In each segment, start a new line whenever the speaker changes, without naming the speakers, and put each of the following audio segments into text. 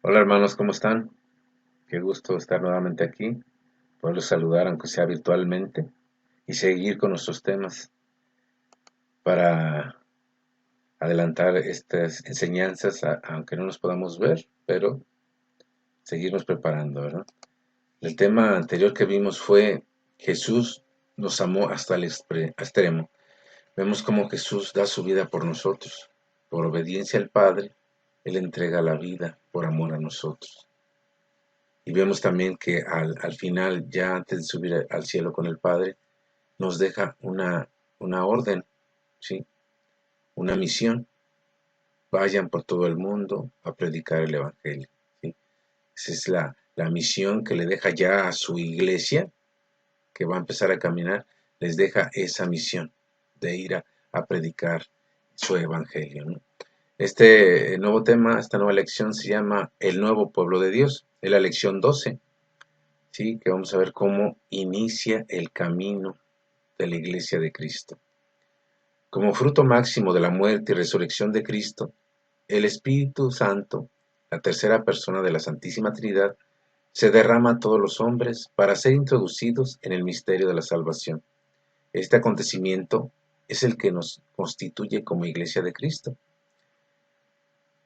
Hola hermanos, ¿cómo están? Qué gusto estar nuevamente aquí, poderlos saludar aunque sea virtualmente y seguir con nuestros temas para adelantar estas enseñanzas, aunque no nos podamos ver, pero seguirnos preparando, ¿verdad? El tema anterior que vimos fue Jesús nos amó hasta el extremo. Vemos cómo Jesús da su vida por nosotros, por obediencia al Padre, Él entrega la vida por amor a nosotros. Y vemos también que al final, ya antes de subir al cielo con el Padre, nos deja una orden, ¿sí? Una misión. Vayan por todo el mundo a predicar el Evangelio, ¿sí? Esa es la misión que le deja ya a su iglesia, que va a empezar a caminar, les deja esa misión de ir a predicar su Evangelio, ¿no? Este nuevo tema, esta nueva lección se llama El nuevo pueblo de Dios. Es la lección 12. Sí, que vamos a ver cómo inicia el camino de la Iglesia de Cristo. Como fruto máximo de la muerte y resurrección de Cristo, el Espíritu Santo, la tercera persona de la Santísima Trinidad, se derrama a todos los hombres para ser introducidos en el misterio de la salvación. Este acontecimiento es el que nos constituye como Iglesia de Cristo.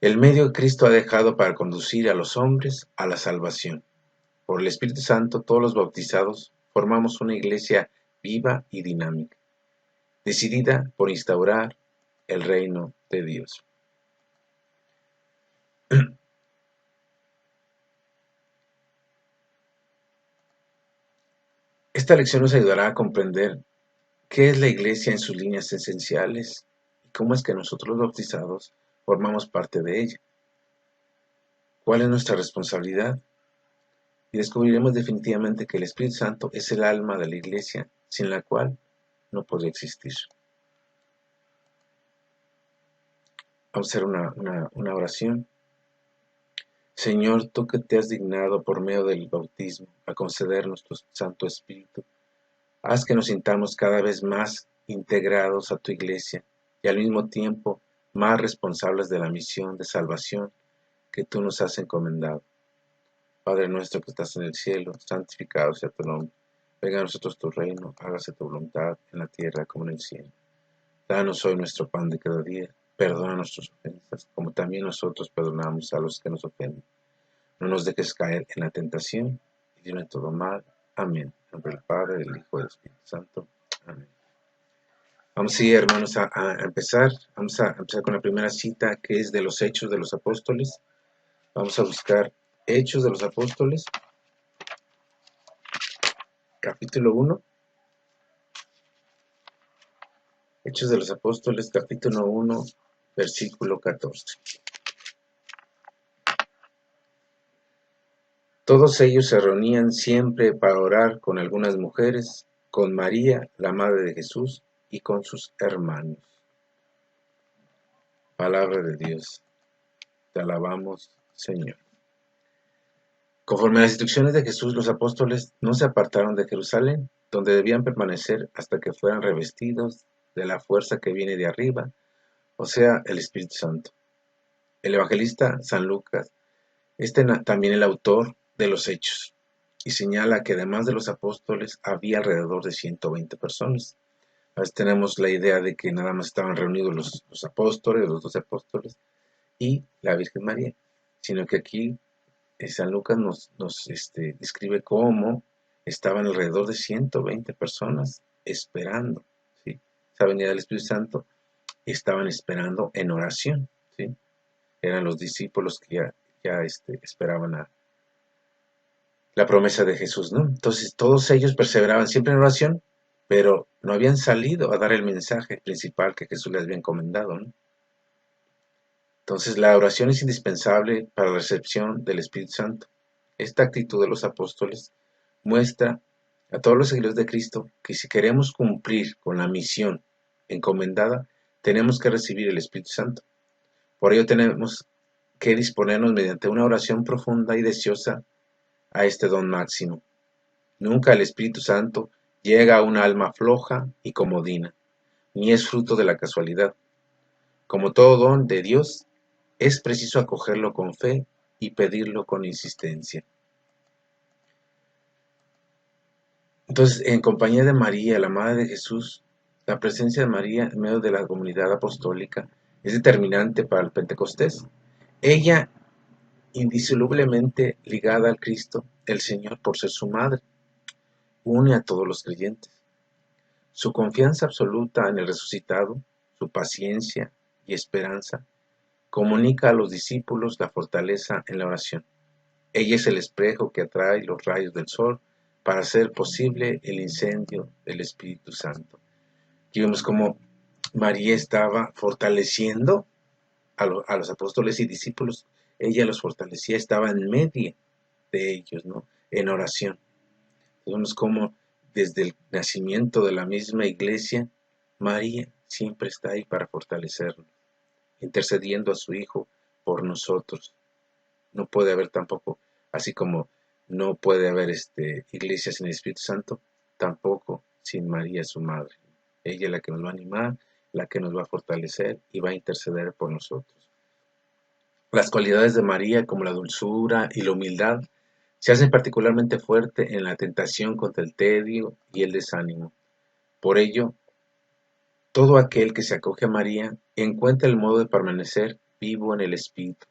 El medio que Cristo ha dejado para conducir a los hombres a la salvación. Por el Espíritu Santo, todos los bautizados formamos una iglesia viva y dinámica, decidida por instaurar el reino de Dios. Esta lección nos ayudará a comprender qué es la iglesia en sus líneas esenciales y cómo es que nosotros los bautizados formamos parte de ella. ¿Cuál es nuestra responsabilidad? Y descubriremos definitivamente que el Espíritu Santo es el alma de la iglesia, sin la cual no podría existir. Vamos a hacer una oración. Señor, tú que te has dignado por medio del bautismo a concedernos tu Santo Espíritu, haz que nos sintamos cada vez más integrados a tu iglesia y al mismo tiempo más responsables de la misión de salvación que tú nos has encomendado. Padre nuestro que estás en el cielo, santificado sea tu nombre. Venga a nosotros tu reino, hágase tu voluntad en la tierra como en el cielo. Danos hoy nuestro pan de cada día, perdona nuestras ofensas, como también nosotros perdonamos a los que nos ofenden. No nos dejes caer en la tentación y líbranos de todo mal. Amén. En nombre del Padre, del Hijo y del Espíritu Santo. Amén. Vamos a ir, hermanos, a empezar. Vamos a empezar con la primera cita, que es de los Hechos de los Apóstoles. Vamos a buscar Hechos de los Apóstoles, capítulo 1. Hechos de los Apóstoles, capítulo 1, versículo 14. Todos ellos se reunían siempre para orar con algunas mujeres, con María, la madre de Jesús, y con sus hermanos. Palabra de Dios. Te alabamos, Señor. Conforme a las instrucciones de Jesús, los apóstoles no se apartaron de Jerusalén, donde debían permanecer hasta que fueran revestidos de la fuerza que viene de arriba, o sea, el Espíritu Santo. El evangelista San Lucas es también el autor de los Hechos, y señala que además de los apóstoles había alrededor de 120 personas. A veces tenemos la idea de que nada más estaban reunidos los apóstoles, los 12 apóstoles, y la Virgen María, sino que aquí San Lucas nos describe cómo estaban alrededor de 120 personas esperando, ¿sí? Esa venida del Espíritu Santo, estaban esperando en oración, ¿sí? Eran los discípulos que ya esperaban la promesa de Jesús, ¿no? Entonces todos ellos perseveraban siempre en oración, pero no habían salido a dar el mensaje principal que Jesús les había encomendado, ¿no? Entonces la oración es indispensable para la recepción del Espíritu Santo. Esta actitud de los apóstoles muestra a todos los seguidores de Cristo que si queremos cumplir con la misión encomendada, tenemos que recibir el Espíritu Santo. Por ello tenemos que disponernos mediante una oración profunda y deseosa a este don máximo. Nunca el Espíritu Santo llega a un alma floja y comodina, ni es fruto de la casualidad. Como todo don de Dios, es preciso acogerlo con fe y pedirlo con insistencia. Entonces, en compañía de María, la Madre de Jesús, la presencia de María en medio de la comunidad apostólica es determinante para el Pentecostés. Ella, indisolublemente ligada al Cristo, el Señor, por ser su madre, une a todos los creyentes. Su confianza absoluta en el resucitado, su paciencia y esperanza, comunica a los discípulos la fortaleza en la oración. Ella es el espejo que atrae los rayos del sol para hacer posible el incendio del Espíritu Santo. Aquí vemos cómo María estaba fortaleciendo a los apóstoles y discípulos. Ella los fortalecía, estaba en medio de ellos, ¿no? En oración. Vemos cómo desde el nacimiento de la misma iglesia, María siempre está ahí para fortalecernos, intercediendo a su Hijo por nosotros. No puede haber tampoco, así como no puede haber iglesia sin el Espíritu Santo, tampoco sin María, su madre. Ella es la que nos va a animar, la que nos va a fortalecer y va a interceder por nosotros. Las cualidades de María, como la dulzura y la humildad, se hacen particularmente fuerte en la tentación contra el tedio y el desánimo. Por ello, todo aquel que se acoge a María encuentra el modo de permanecer vivo en el Espíritu.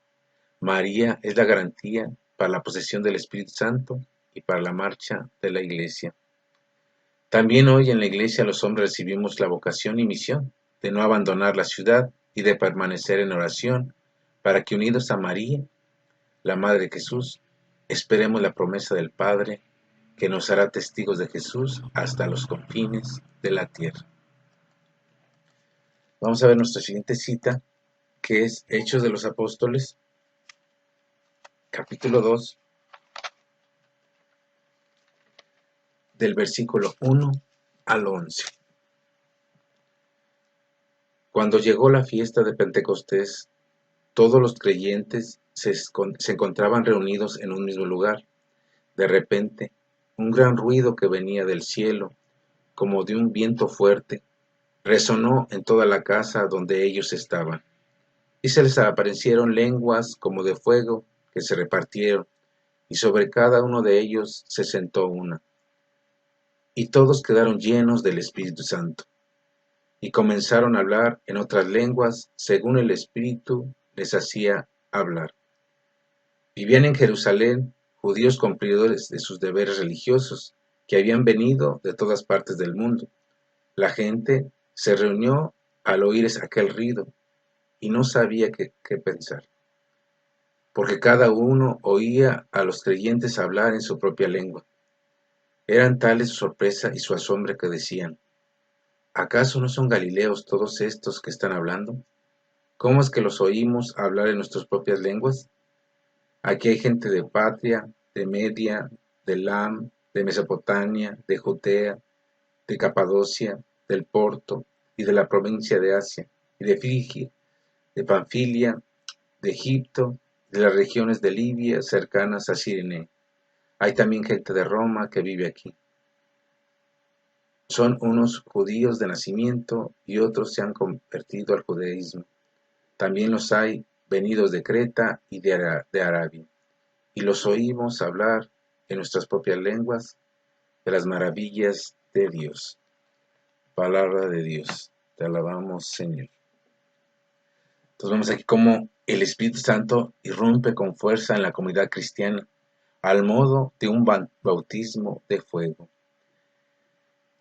María es la garantía para la posesión del Espíritu Santo y para la marcha de la Iglesia. También hoy en la Iglesia los hombres recibimos la vocación y misión de no abandonar la ciudad y de permanecer en oración, para que unidos a María, la Madre de Jesús, esperemos la promesa del Padre, que nos hará testigos de Jesús hasta los confines de la tierra. Vamos a ver nuestra siguiente cita, que es Hechos de los Apóstoles, capítulo 2, del versículo 1 al 11. Cuando llegó la fiesta de Pentecostés, todos los creyentes se encontraban reunidos en un mismo lugar. De repente, un gran ruido que venía del cielo, como de un viento fuerte, resonó en toda la casa donde ellos estaban. Y se les aparecieron lenguas como de fuego que se repartieron, y sobre cada uno de ellos se sentó una. Y todos quedaron llenos del Espíritu Santo, y comenzaron a hablar en otras lenguas según el Espíritu les hacía hablar. Vivían en Jerusalén judíos cumplidores de sus deberes religiosos, que habían venido de todas partes del mundo. La gente se reunió al oír aquel ruido y no sabía qué pensar, porque cada uno oía a los creyentes hablar en su propia lengua. Eran tales su sorpresa y su asombro que decían: ¿acaso no son galileos todos estos que están hablando? ¿Cómo es que los oímos hablar en nuestras propias lenguas? Aquí hay gente de Patria, de Media, de Elam, de Mesopotamia, de Judea, de Capadocia, del Ponto y de la provincia de Asia, y de Frigia, de Panfilia, de Egipto, de las regiones de Libia cercanas a Cirene. Hay también gente de Roma que vive aquí. Son unos judíos de nacimiento y otros se han convertido al judaísmo. También los hay venidos de Creta y de Arabia, y los oímos hablar en nuestras propias lenguas de las maravillas de Dios. Palabra de Dios. Te alabamos, Señor. Entonces vemos aquí cómo el Espíritu Santo irrumpe con fuerza en la comunidad cristiana, al modo de un bautismo de fuego.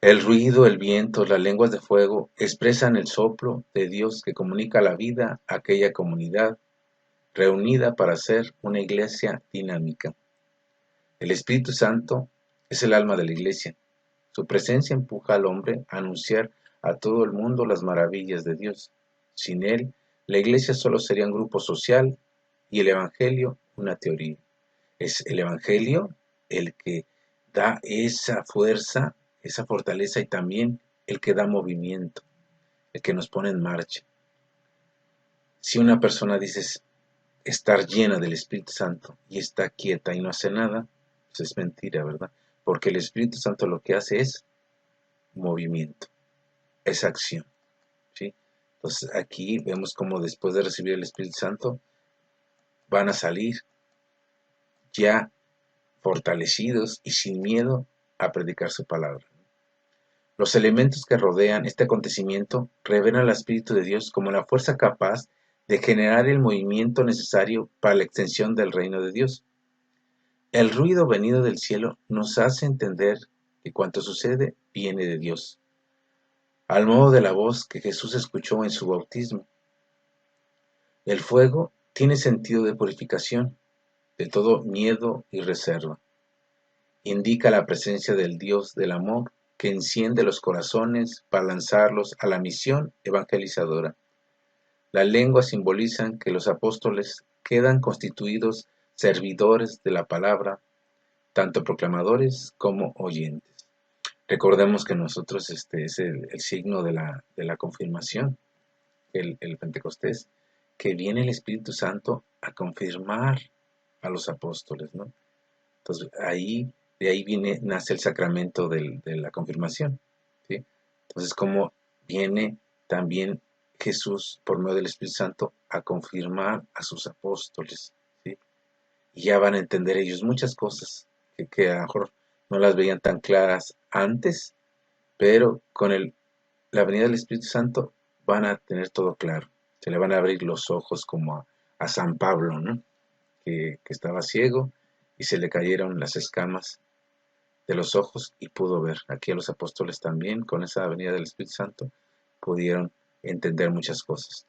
El ruido, el viento, las lenguas de fuego expresan el soplo de Dios que comunica la vida a aquella comunidad reunida para ser una iglesia dinámica. El Espíritu Santo es el alma de la iglesia. Su presencia empuja al hombre a anunciar a todo el mundo las maravillas de Dios. Sin él, la iglesia solo sería un grupo social y el evangelio una teoría. Es el evangelio el que da esa fuerza, esa fortaleza y también el que da movimiento, el que nos pone en marcha. Si una persona dice estar llena del Espíritu Santo y está quieta y no hace nada, pues es mentira, ¿verdad? Porque el Espíritu Santo lo que hace es movimiento, es acción, ¿sí? Entonces aquí vemos cómo después de recibir el Espíritu Santo van a salir ya fortalecidos y sin miedo a predicar su palabra. Los elementos que rodean este acontecimiento revelan al Espíritu de Dios como la fuerza capaz de generar el movimiento necesario para la extensión del reino de Dios. El ruido venido del cielo nos hace entender que cuanto sucede viene de Dios, al modo de la voz que Jesús escuchó en su bautismo. El fuego tiene sentido de purificación de todo miedo y reserva. Indica la presencia del Dios del amor que enciende los corazones para lanzarlos a la misión evangelizadora. Las lenguas simbolizan que los apóstoles quedan constituidos servidores de la palabra, tanto proclamadores como oyentes. Recordemos que nosotros es el signo de la confirmación, el Pentecostés, que viene el Espíritu Santo a confirmar a los apóstoles, ¿no? Entonces, de ahí nace el sacramento de la confirmación, ¿sí? Entonces, como viene también Jesús, por medio del Espíritu Santo, a confirmar a sus apóstoles, ¿sí? Y ya van a entender ellos muchas cosas que a lo mejor no las veían tan claras antes, pero con la venida del Espíritu Santo van a tener todo claro. Se le van a abrir los ojos como a San Pablo, ¿no? Que estaba ciego y se le cayeron las escamas de los ojos y pudo ver. Aquí a los apóstoles también, con esa venida del Espíritu Santo, pudieron entender muchas cosas.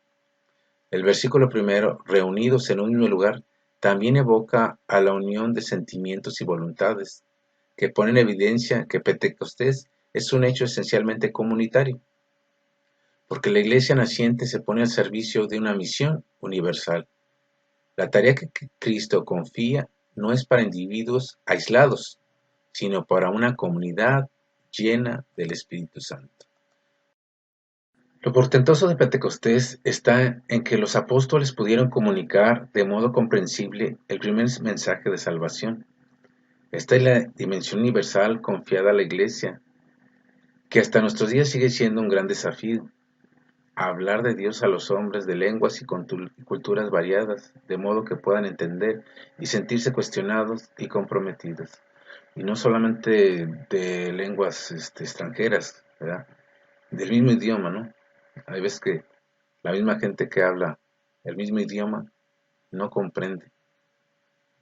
El versículo primero, reunidos en un mismo lugar, también evoca a la unión de sentimientos y voluntades, que pone en evidencia que Pentecostés es un hecho esencialmente comunitario, porque la iglesia naciente se pone al servicio de una misión universal. La tarea que Cristo confía no es para individuos aislados, sino para una comunidad llena del Espíritu Santo. Lo portentoso de Pentecostés está en que los apóstoles pudieron comunicar de modo comprensible el primer mensaje de salvación. Esta es la dimensión universal confiada a la Iglesia, que hasta nuestros días sigue siendo un gran desafío: hablar de Dios a los hombres de lenguas y culturas variadas, de modo que puedan entender y sentirse cuestionados y comprometidos. Y no solamente de lenguas extranjeras, ¿verdad? Del mismo idioma, ¿no? Hay veces que la misma gente que habla el mismo idioma no comprende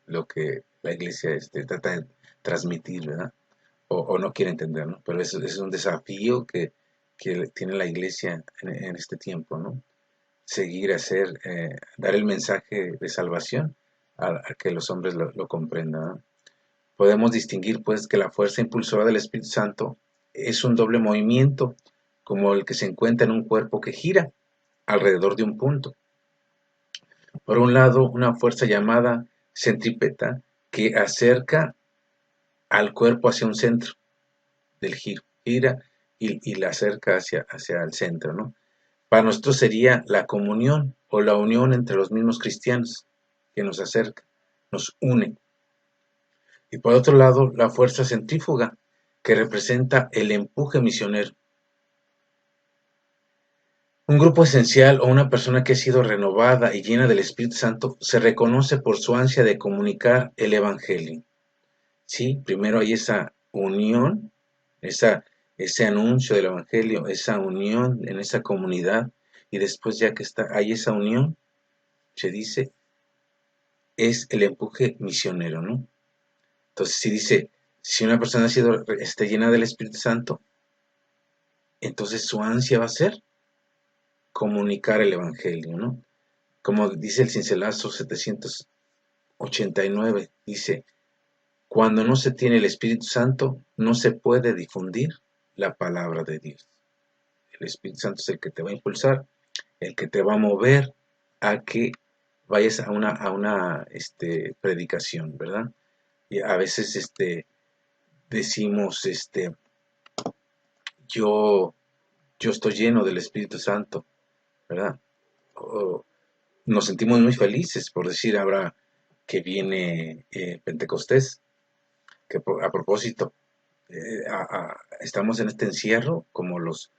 lo que la iglesia trata de transmitir, ¿verdad? O no quiere entender, ¿no? Pero eso es un desafío que tiene la iglesia en este tiempo, ¿no? Seguir dar el mensaje de salvación a que los hombres lo comprendan, ¿no? Podemos distinguir, pues, que la fuerza impulsora del Espíritu Santo es un doble movimiento, como el que se encuentra en un cuerpo que gira alrededor de un punto. Por un lado, una fuerza llamada centrípeta que acerca al cuerpo hacia un centro del giro, gira y la acerca hacia el centro, ¿no? Para nosotros sería la comunión o la unión entre los mismos cristianos que nos acerca, nos une. Y por otro lado, la fuerza centrífuga, que representa el empuje misionero. Un grupo esencial o una persona que ha sido renovada y llena del Espíritu Santo se reconoce por su ansia de comunicar el Evangelio. Sí, primero hay esa unión, ese anuncio del Evangelio, esa unión en esa comunidad, y después ya que hay esa unión, se dice, es el empuje misionero, ¿no? Entonces, si una persona ha sido llena del Espíritu Santo, entonces su ansia va a ser comunicar el Evangelio, ¿no? Como dice el cincelazo 789, dice, cuando no se tiene el Espíritu Santo, no se puede difundir la palabra de Dios. El Espíritu Santo es el que te va a impulsar, el que te va a mover a que vayas a una predicación, ¿verdad? Y a veces decimos, yo, yo estoy lleno del Espíritu Santo, ¿verdad? O nos sentimos muy felices por decir ahora que viene Pentecostés, que a propósito, estamos en este encierro como los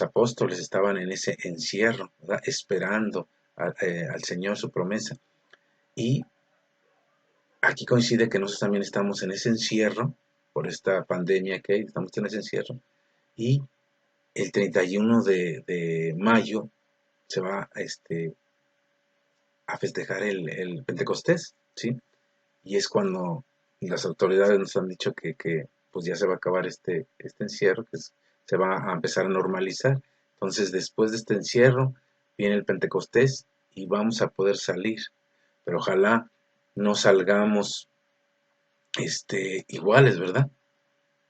apóstoles estaban en ese encierro, ¿verdad? Esperando al Señor su promesa. Y aquí coincide que nosotros también estamos en ese encierro, por esta pandemia que hay, estamos en ese encierro, y el 31 de mayo se va a festejar el Pentecostés, ¿sí? Y es cuando las autoridades nos han dicho que pues ya se va a acabar este encierro, se va a empezar a normalizar. Entonces, después de este encierro, viene el Pentecostés y vamos a poder salir. Pero ojalá no salgamos iguales, ¿verdad?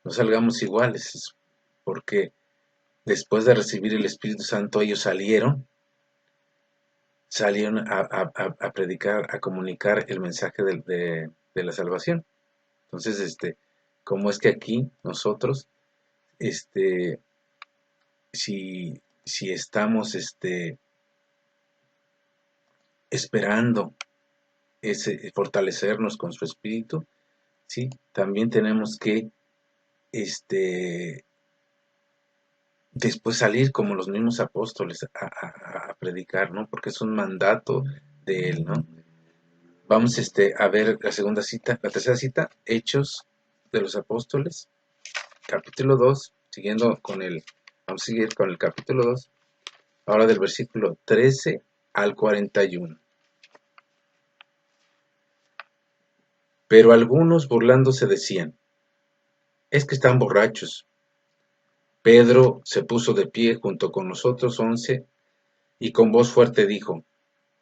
No salgamos iguales, porque después de recibir el Espíritu Santo, ellos salieron a predicar, a comunicar el mensaje de la salvación. Entonces, ¿cómo es que aquí nosotros, este, si estamos, esperando fortalecernos con su espíritu, sí, también tenemos que, este, después salir como los mismos apóstoles a predicar, ¿no? Porque es un mandato de él, ¿no? Vamos, a ver la tercera cita, Hechos de los Apóstoles, capítulo 2, vamos a seguir con el capítulo 2, ahora del versículo 13 al 41. Pero algunos burlándose decían, es que están borrachos. Pedro se puso de pie junto con los otros 11 y con voz fuerte dijo,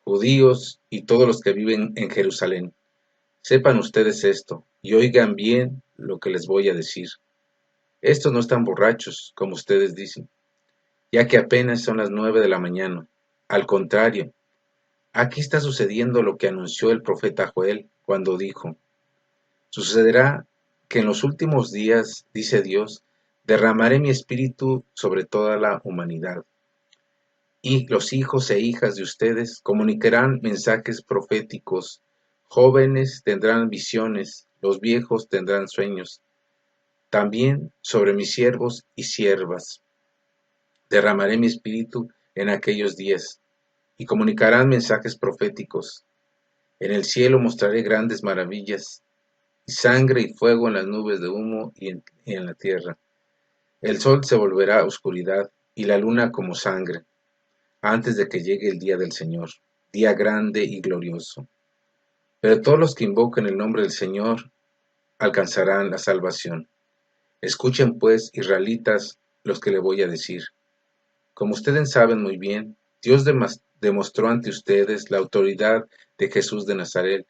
judíos y todos los que viven en Jerusalén, sepan ustedes esto y oigan bien lo que les voy a decir. Estos no están borrachos, como ustedes dicen, ya que apenas son las 9 de la mañana. Al contrario, aquí está sucediendo lo que anunció el profeta Joel cuando dijo, sucederá que en los últimos días, dice Dios, derramaré mi espíritu sobre toda la humanidad, y los hijos e hijas de ustedes comunicarán mensajes proféticos, jóvenes tendrán visiones, los viejos tendrán sueños, también sobre mis siervos y siervas derramaré mi espíritu en aquellos días, y comunicarán mensajes proféticos. En el cielo mostraré grandes maravillas, y sangre y fuego en las nubes de humo y en la tierra. El sol se volverá oscuridad, y la luna como sangre, antes de que llegue el día del Señor, día grande y glorioso. Pero todos los que invoquen el nombre del Señor alcanzarán la salvación. Escuchen pues, israelitas, los que le voy a decir. Como ustedes saben muy bien, Dios demostró ante ustedes la autoridad de Jesús de Nazaret,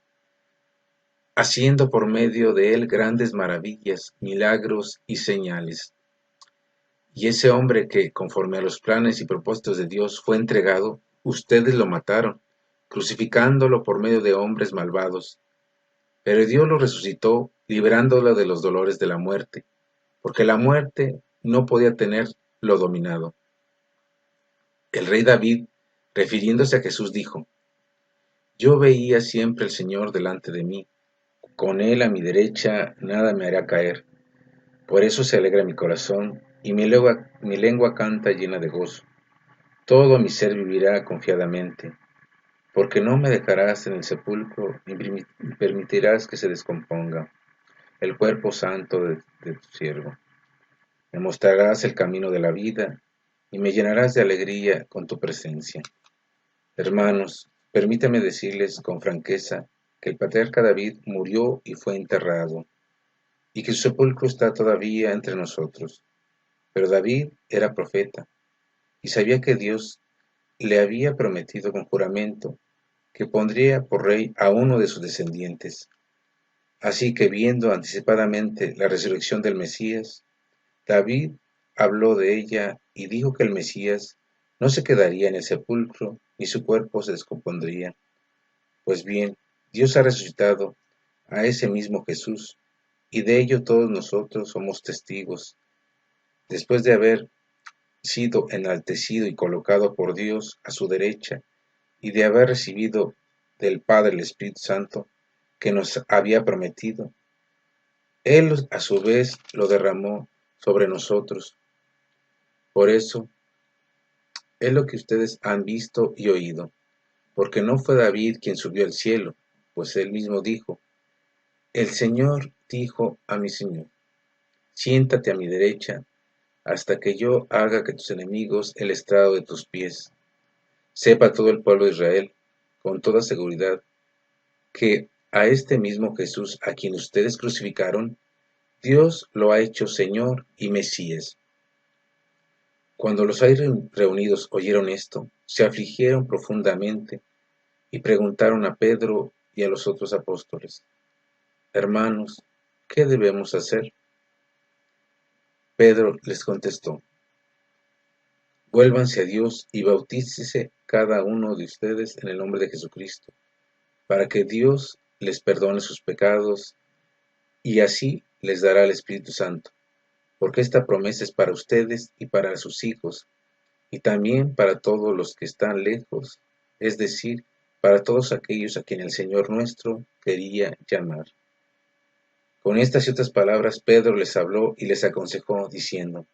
haciendo por medio de él grandes maravillas, milagros y señales. Y ese hombre que, conforme a los planes y propósitos de Dios, fue entregado, ustedes lo mataron, crucificándolo por medio de hombres malvados. Pero Dios lo resucitó, librándolo de los dolores de la muerte, porque la muerte no podía tenerlo dominado. El rey David, refiriéndose a Jesús, dijo, yo veía siempre al Señor delante de mí, con él a mi derecha nada me hará caer. Por eso se alegra mi corazón, y mi lengua canta llena de gozo. Todo mi ser vivirá confiadamente, porque no me dejarás en el sepulcro, ni permitirás que se descomponga el cuerpo santo de tu siervo. Me mostrarás el camino de la vida, y me llenarás de alegría con tu presencia. Hermanos, permítame decirles con franqueza que el patriarca David murió y fue enterrado, y que su sepulcro está todavía entre nosotros. Pero David era profeta, y sabía que Dios le había prometido con juramento que pondría por rey a uno de sus descendientes. Así que viendo anticipadamente la resurrección del Mesías, David habló de ella y dijo que el Mesías no se quedaría en el sepulcro, ni su cuerpo se descompondría. Pues bien, Dios ha resucitado a ese mismo Jesús, y de ello todos nosotros somos testigos. Después de haber sido enaltecido y colocado por Dios a su derecha, y de haber recibido del Padre el Espíritu Santo que nos había prometido, Él a su vez lo derramó sobre nosotros. Por eso es lo que ustedes han visto y oído, porque no fue David quien subió al cielo, pues él mismo dijo, El Señor dijo a mi Señor: siéntate a mi derecha hasta que yo haga que tus enemigos el estrado de tus pies. Sepa todo el pueblo de Israel, con toda seguridad, que a este mismo Jesús a quien ustedes crucificaron, Dios lo ha hecho Señor y Mesías. Cuando los ahí reunidos oyeron esto, se afligieron profundamente y preguntaron a Pedro y a los otros apóstoles: Hermanos, ¿qué debemos hacer? Pedro les contestó: Vuélvanse a Dios y bautícese cada uno de ustedes en el nombre de Jesucristo, para que Dios les perdone sus pecados, y así les dará el Espíritu Santo, porque esta promesa es para ustedes y para sus hijos, y también para todos los que están lejos, es decir, para todos aquellos a quienes el Señor nuestro quería llamar. Con estas y otras palabras Pedro les habló y les aconsejó, diciendo: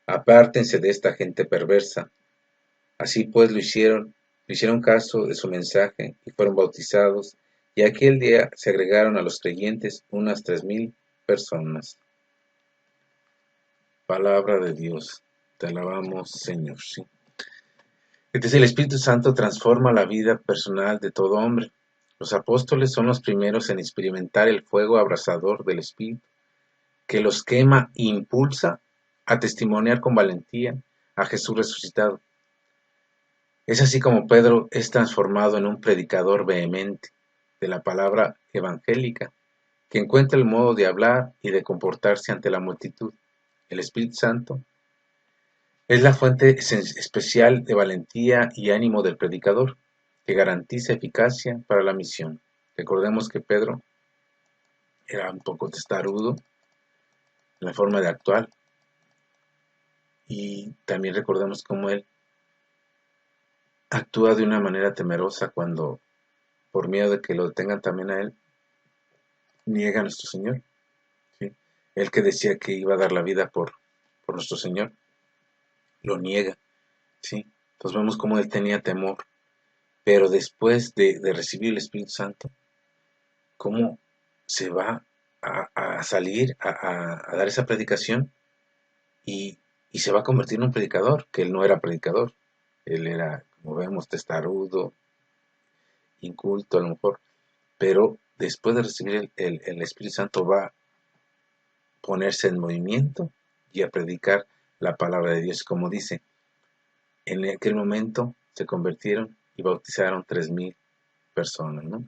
Apártense de esta gente perversa. Así pues le hicieron caso de su mensaje y fueron bautizados, y aquel día se agregaron a los creyentes unas 3,000 personas. Palabra de Dios. Te alabamos, Señor. Sí. Entonces el Espíritu Santo transforma la vida personal de todo hombre. Los apóstoles son los primeros en experimentar el fuego abrasador del Espíritu, que los quema e impulsa a testimoniar con valentía a Jesús resucitado. Es así como Pedro es transformado en un predicador vehemente de la palabra evangélica, que encuentra el modo de hablar y de comportarse ante la multitud. El Espíritu Santo es la fuente especial de valentía y ánimo del predicador, que garantiza eficacia para la misión. Recordemos que Pedro era un poco testarudo en la forma de actuar, y también recordemos cómo él actúa de una manera temerosa cuando, por miedo de que lo detengan también a él, niega a nuestro Señor. ¿Sí? Él que decía que iba a dar la vida por nuestro Señor, lo niega. ¿Sí? Entonces vemos cómo él tenía temor, pero después de recibir el Espíritu Santo, cómo se va a salir a dar esa predicación, y se va a convertir en un predicador, que él no era predicador. Él era, como vemos, testarudo, inculto a lo mejor, pero después de recibir el Espíritu Santo va a ponerse en movimiento y a predicar la palabra de Dios. Como dice, en aquel momento se convirtieron y bautizaron 3,000 personas, ¿no?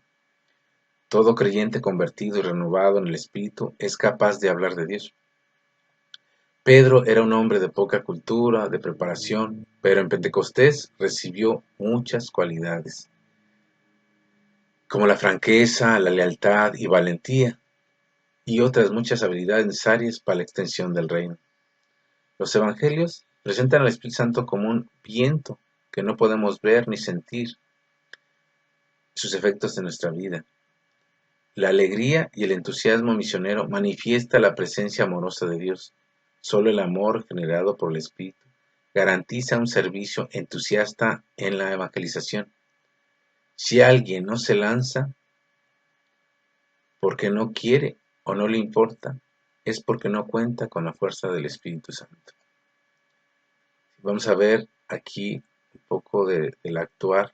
Todo creyente convertido y renovado en el Espíritu es capaz de hablar de Dios. Pedro era un hombre de poca cultura, de preparación, pero en Pentecostés recibió muchas cualidades, como la franqueza, la lealtad y valentía, y otras muchas habilidades necesarias para la extensión del reino. Los evangelios presentan al Espíritu Santo como un viento que no podemos ver ni sentir sus efectos en nuestra vida. La alegría y el entusiasmo misionero manifiesta la presencia amorosa de Dios. Solo el amor generado por el Espíritu garantiza un servicio entusiasta en la evangelización. Si alguien no se lanza porque no quiere o no le importa, es porque no cuenta con la fuerza del Espíritu Santo. Vamos a ver aquí un poco del actuar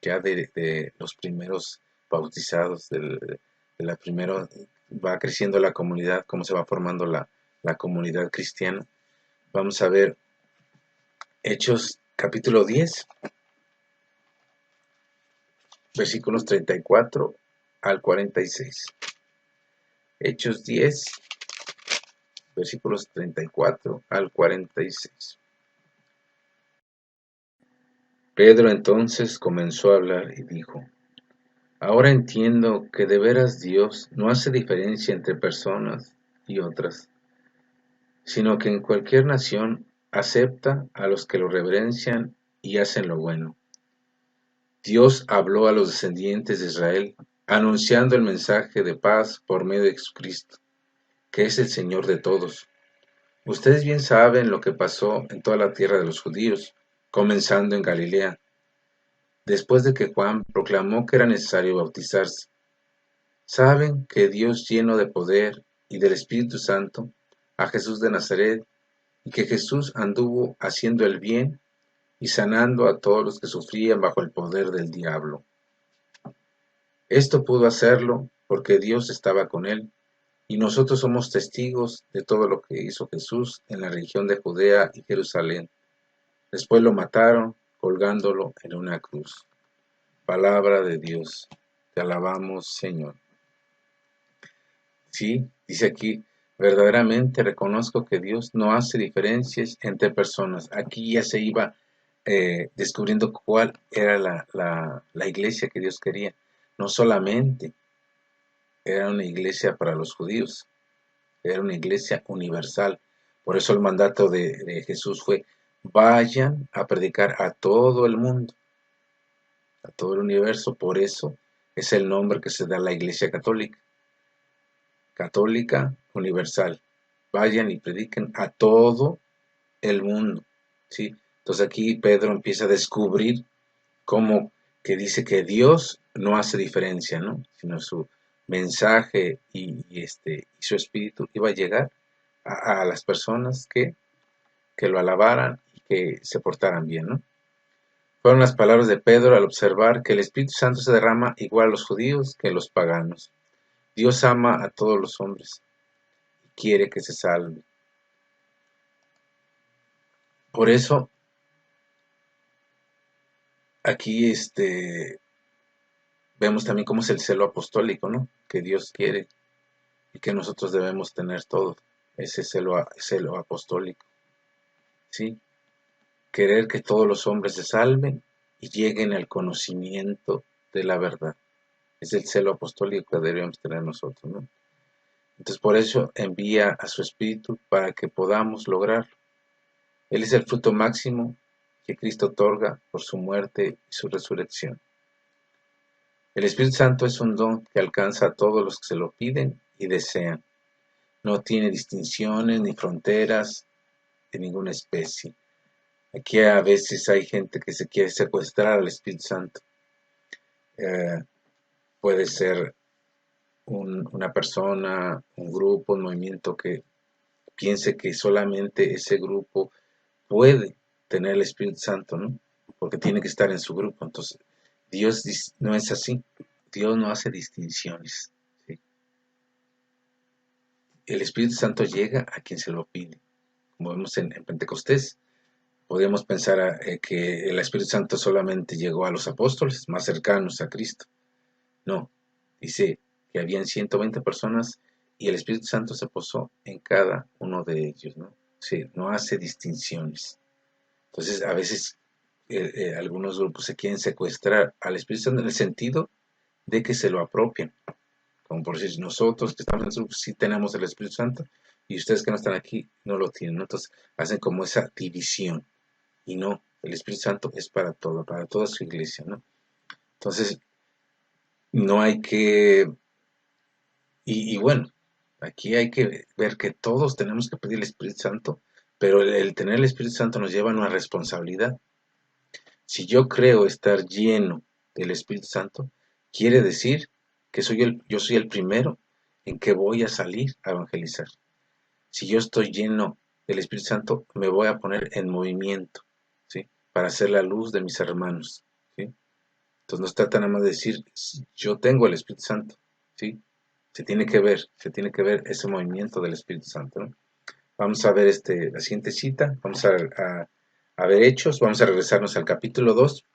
ya de los primeros bautizados, de la primera, va creciendo la comunidad, cómo se va formando la comunidad cristiana. Vamos a ver Hechos capítulo 10, versículos 34 al 46. Hechos 10, versículos 34 al 46. Pedro entonces comenzó a hablar y dijo: Ahora entiendo que de veras Dios no hace diferencia entre personas y otras, sino que en cualquier nación acepta a los que lo reverencian y hacen lo bueno. Dios habló a los descendientes de Israel, anunciando el mensaje de paz por medio de Jesucristo, que es el Señor de todos. Ustedes bien saben lo que pasó en toda la tierra de los judíos, comenzando en Galilea, después de que Juan proclamó que era necesario bautizarse. Saben que Dios lleno de poder y del Espíritu Santo a Jesús de Nazaret, y que Jesús anduvo haciendo el bien y sanando a todos los que sufrían bajo el poder del diablo. Esto pudo hacerlo porque Dios estaba con él, y nosotros somos testigos de todo lo que hizo Jesús en la región de Judea y Jerusalén. Después lo mataron colgándolo en una cruz. Palabra de Dios. Te alabamos, Señor. Sí, dice aquí, verdaderamente reconozco que Dios no hace diferencias entre personas. Aquí ya se iba descubriendo cuál era la iglesia que Dios quería. No solamente era una iglesia para los judíos, era una iglesia universal. Por eso el mandato de Jesús fue, vayan a predicar a todo el mundo, a todo el universo. Por eso es el nombre que se da a la iglesia católica. Católica universal. Vayan y prediquen a todo el mundo. ¿Sí? Entonces aquí Pedro empieza a descubrir cómo que dice que Dios no hace diferencia, ¿no? Sino su mensaje y su espíritu iba a llegar a las personas que lo alabaran y que se portaran bien, ¿no? Fueron las palabras de Pedro al observar que el Espíritu Santo se derrama igual a los judíos que a los paganos. Dios ama a todos los hombres y quiere que se salven. Por eso, aquí vemos también cómo es el celo apostólico, ¿no? Que Dios quiere y que nosotros debemos tener todo, ese celo apostólico, ¿sí? Querer que todos los hombres se salven y lleguen al conocimiento de la verdad. Es el celo apostólico que debemos tener nosotros, ¿no? Entonces, por eso envía a su Espíritu para que podamos lograrlo. Él es el fruto máximo que Cristo otorga por su muerte y su resurrección. El Espíritu Santo es un don que alcanza a todos los que se lo piden y desean. No tiene distinciones ni fronteras de ninguna especie. Aquí a veces hay gente que se quiere secuestrar al Espíritu Santo. Eh, puede ser una persona, un grupo, un movimiento que piense que solamente ese grupo puede tener el Espíritu Santo, ¿no? Porque tiene que estar en su grupo. Entonces, Dios no es así. Dios no hace distinciones. ¿Sí? El Espíritu Santo llega a quien se lo pide. Como vemos en Pentecostés, podríamos pensar que el Espíritu Santo solamente llegó a los apóstoles más cercanos a Cristo. No, dice que habían 120 personas y el Espíritu Santo se posó en cada uno de ellos, ¿no? Sí, no hace distinciones. Entonces, a veces algunos grupos se quieren secuestrar al Espíritu Santo en el sentido de que se lo apropian. Como por decir, nosotros que estamos en el grupo sí tenemos el Espíritu Santo y ustedes que no están aquí no lo tienen, ¿no? Entonces, hacen como esa división. Y no, el Espíritu Santo es para todo, para toda su iglesia, ¿no? Entonces, no hay que... Y bueno, aquí hay que ver que todos tenemos que pedir el Espíritu Santo, pero el tener el Espíritu Santo nos lleva a una responsabilidad. Si yo creo estar lleno del Espíritu Santo, quiere decir que yo soy el primero en que voy a salir a evangelizar. Si yo estoy lleno del Espíritu Santo, me voy a poner en movimiento, ¿sí? Para hacer la luz de mis hermanos, ¿sí? Entonces no se trata nada más de decir, yo tengo el Espíritu Santo, ¿sí? Se tiene que ver ese movimiento del Espíritu Santo, ¿no? Vamos a ver la siguiente cita, vamos a ver Hechos, vamos a regresarnos al capítulo 2,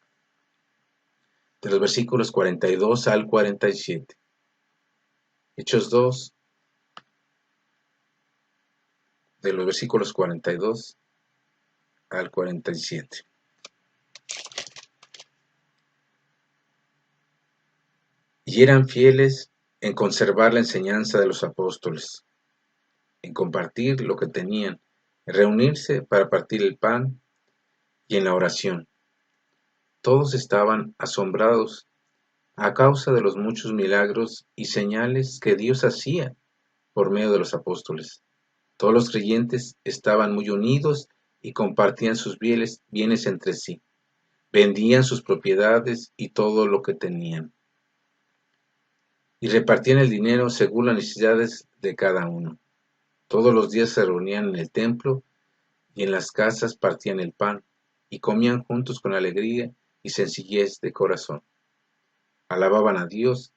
de los versículos 42 al 47. Hechos 2, de los versículos 42 al 47. Y eran fieles en conservar la enseñanza de los apóstoles, en compartir lo que tenían, en reunirse para partir el pan y en la oración. Todos estaban asombrados a causa de los muchos milagros y señales que Dios hacía por medio de los apóstoles. Todos los creyentes estaban muy unidos y compartían sus bienes entre sí. Vendían sus propiedades y todo lo que tenían. y repartían el dinero según las necesidades de cada uno. Todos los días se reunían en el templo y en las casas partían el pan y comían juntos con alegría y sencillez de corazón. Alababan a Dios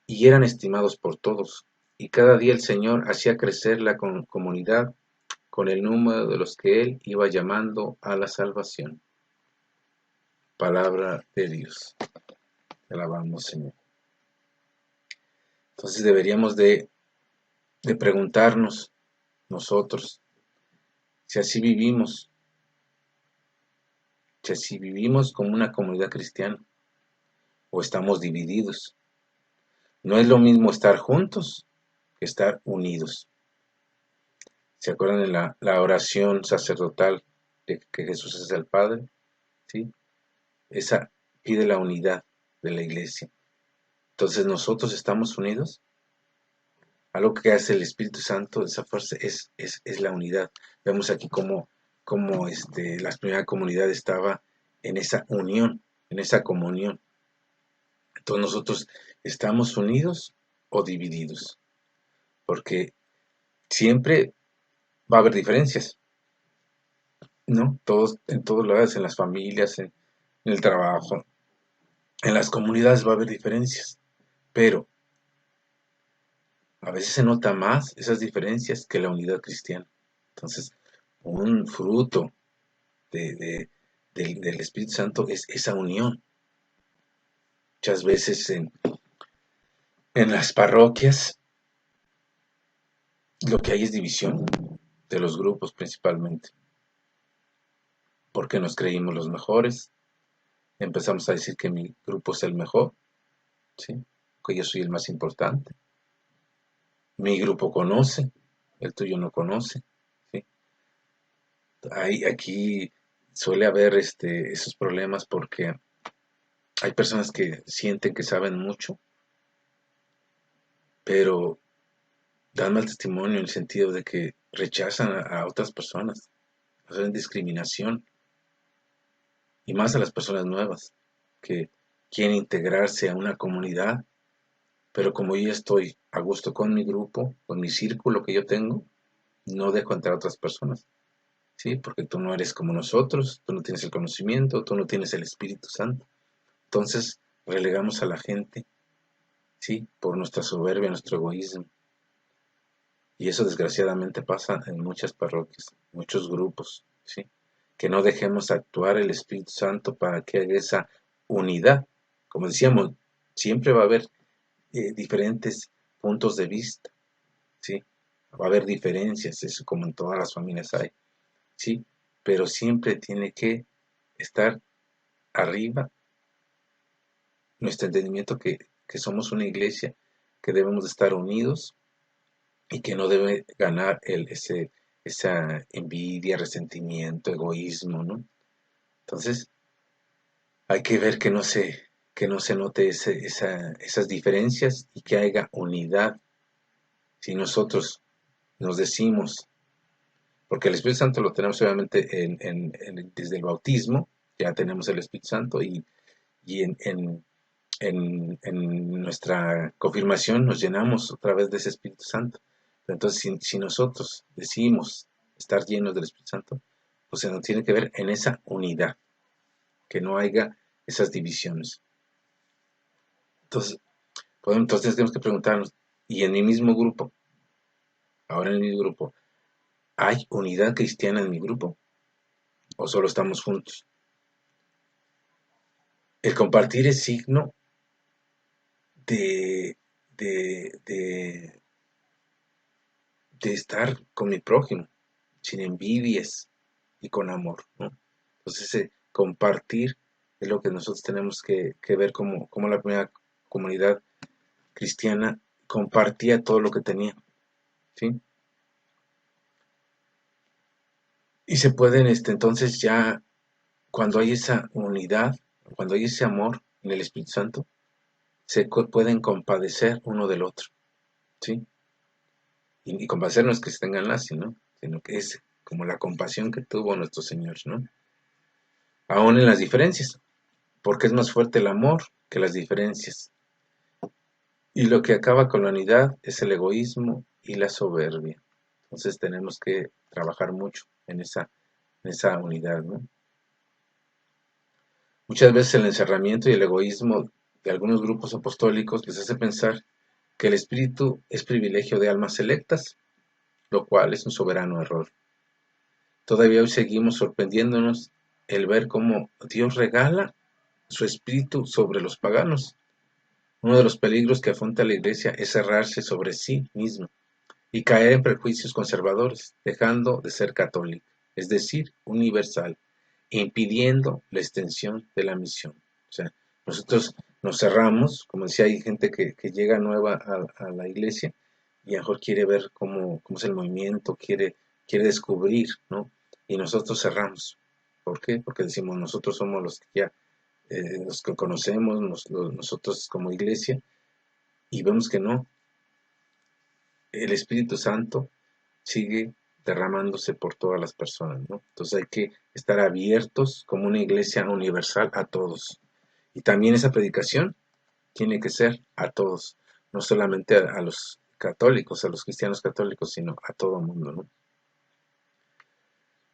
y eran estimados por todos. Y cada día el Señor hacía crecer la comunidad con el número de los que Él iba llamando a la salvación. Palabra de Dios. Te alabamos, Señor. Entonces deberíamos de preguntarnos nosotros si así vivimos, si así vivimos como una comunidad cristiana o estamos divididos. No es lo mismo estar juntos que estar unidos. ¿Se acuerdan de la oración sacerdotal de que Jesús es el Padre? ¿Sí? Esa pide la unidad de la iglesia. Entonces nosotros estamos unidos. Algo que hace el Espíritu Santo, esa fuerza, es la unidad. Vemos aquí cómo la primera comunidad estaba en esa unión, en esa comunión. Entonces nosotros estamos unidos o divididos, porque siempre va a haber diferencias, ¿no? En todos lados, en las familias, en el trabajo, en las comunidades va a haber diferencias, pero a veces se nota más esas diferencias que la unidad cristiana. Entonces, un fruto del Espíritu Santo es esa unión. Muchas veces en las parroquias lo que hay es división de los grupos principalmente, porque nos creímos los mejores, empezamos a decir que mi grupo es el mejor, ¿sí? Que yo soy el más importante. Mi grupo conoce, el tuyo no conoce, ¿sí? Aquí suele haber esos problemas porque hay personas que sienten que saben mucho, pero dan mal testimonio en el sentido de que rechazan a otras personas, hacen discriminación, y más a las personas nuevas que quieren integrarse a una comunidad, pero como yo ya estoy a gusto con mi grupo, con mi círculo que yo tengo, no dejo entrar a otras personas, ¿sí? Porque tú no eres como nosotros, tú no tienes el conocimiento, tú no tienes el Espíritu Santo. Entonces relegamos a la gente, ¿sí? Por nuestra soberbia, nuestro egoísmo. Y eso desgraciadamente pasa en muchas parroquias, muchos grupos, ¿sí? Que no dejemos actuar el Espíritu Santo para que haya esa unidad. Como decíamos, siempre va a haber diferentes puntos de vista, ¿sí? Va a haber diferencias, eso como en todas las familias hay, ¿sí? Pero siempre tiene que estar arriba nuestro entendimiento que somos una iglesia, que debemos de estar unidos y que no debe ganar esa envidia, resentimiento, egoísmo, ¿no? Entonces, hay que ver que no se note esas diferencias y que haya unidad. Si nosotros nos decimos, porque el Espíritu Santo lo tenemos obviamente desde el bautismo, ya tenemos el Espíritu Santo y en nuestra confirmación nos llenamos otra vez de ese Espíritu Santo. Entonces, si nosotros decimos estar llenos del Espíritu Santo, pues se nos tiene que ver en esa unidad, que no haya esas divisiones. Entonces, entonces tenemos que preguntarnos, ¿y en mi mismo grupo? Ahora en mi grupo, ¿hay unidad cristiana en mi grupo? ¿O solo estamos juntos? El compartir es signo de, de, de, de estar con mi prójimo, sin envidias y con amor, ¿no? Entonces, compartir es lo que nosotros tenemos que ver como la primera comunidad cristiana compartía todo lo que tenía, ¿sí? Y se pueden, entonces ya, cuando hay esa unidad, cuando hay ese amor en el Espíritu Santo, pueden compadecer uno del otro, ¿sí? Y compadecer no es que se tengan lástima, ¿no? Sino que es como la compasión que tuvo nuestro Señor, ¿no? Aún en las diferencias, porque es más fuerte el amor que las diferencias. Y lo que acaba con la unidad es el egoísmo y la soberbia. Entonces tenemos que trabajar mucho en esa unidad, ¿no? Muchas veces el encerramiento y el egoísmo de algunos grupos apostólicos les hace pensar que el Espíritu es privilegio de almas selectas, lo cual es un soberano error. Todavía hoy seguimos sorprendiéndonos el ver cómo Dios regala su Espíritu sobre los paganos. Uno de los peligros que afronta la Iglesia es cerrarse sobre sí misma y caer en prejuicios conservadores, dejando de ser católica, es decir, universal, e impidiendo la extensión de la misión. O sea, nosotros nos cerramos, como decía, hay gente que llega nueva a la iglesia y a lo mejor quiere ver cómo es el movimiento, quiere descubrir, ¿no? Y nosotros cerramos. ¿Por qué? Porque decimos, nosotros somos los que ya, los que conocemos, nosotros como iglesia, y vemos que no, el Espíritu Santo sigue derramándose por todas las personas, ¿no? Entonces hay que estar abiertos como una iglesia universal a todos. Y también esa predicación tiene que ser a todos, no solamente a los católicos, a los cristianos católicos, sino a todo el mundo, ¿no?